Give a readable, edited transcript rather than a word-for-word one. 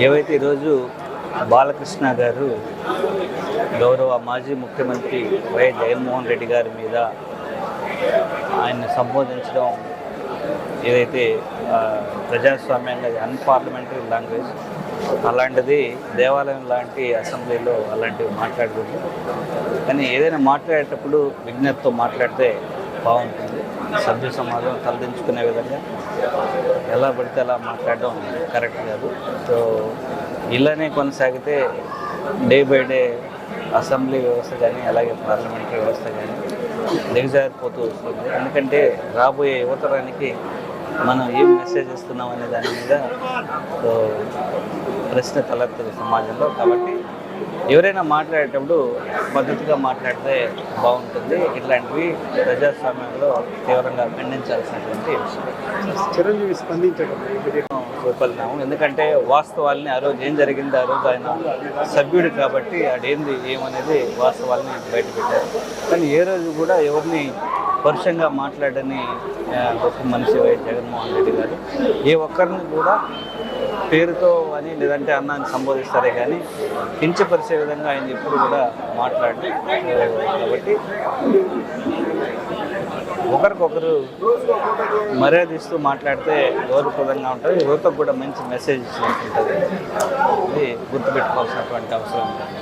ఏవైతే ఈరోజు బాలకృష్ణ గారు గౌరవ మాజీ ముఖ్యమంత్రి వైఎస్ జగన్మోహన్ రెడ్డి గారి మీద ఆయన్ని సంబోధించడం ఏదైతే ప్రజాస్వామ్యంగా అన్పార్లమెంటరీ లాంగ్వేజ్ అలాంటిది దేవాలయం లాంటి అసెంబ్లీలో అలాంటివి మాట్లాడకూడదు. కానీ ఏదైనా మాట్లాడేటప్పుడు విజ్ఞతతో మాట్లాడితే బాగుంటుంది. సభ్య సమాజం తలదించుకునే విధంగా ఎలా పడితే అలా మాట్లాడడం కరెక్ట్ కాదు. సో ఇలానే కొనసాగితే డే బై డే అసెంబ్లీ వ్యవస్థ కానీ అలాగే పార్లమెంటరీ వ్యవస్థ కానీ దిగజారిపోతూ వస్తుంది. ఎందుకంటే రాబోయే యువతరానికి మనం ఏం మెసేజ్ ఇస్తున్నాం అనే దాని మీద ప్రశ్న తలెత్తదు సమాజంలో. కాబట్టి ఎవరైనా మాట్లాడేటప్పుడు పద్ధతిగా మాట్లాడితే బాగుంటుంది. ఇట్లాంటివి ప్రజాస్వామ్యంలో తీవ్రంగా ఖండించాల్సినటువంటి విషయం. చిరంజీవి స్పందించడం కోల్పోతున్నాము. ఎందుకంటే వాస్తవాల్ని ఆ రోజు ఏం జరిగింది, ఆ రోజు ఆయన సభ్యుడు కాబట్టి అదేంది ఏమనేది వాస్తవాల్ని బయటపెట్టారు. కానీ ఏ రోజు కూడా ఎవరిని పరుషంగా మాట్లాడని గొప్ప మనిషి వైఎస్ జగన్మోహన్ రెడ్డి గారు ఏ ఒక్కరిని కూడా పేరుతో అని లేదంటే అన్నాన్ని సంబోధిస్తారే కానీ కించపరిచే విధంగా ఆయన ఎప్పుడు కూడా మాట్లాడి కాబట్టి ఒకరికొకరు మర్యాద ఇస్తూ మాట్లాడితే గౌరవప్రదంగా ఉంటుంది. యువతకు కూడా మంచి మెసేజ్ ఇచ్చినట్టు ఉంటుంది. ఇది గుర్తుపెట్టుకోవాల్సినటువంటి అవసరం ఉంటుంది.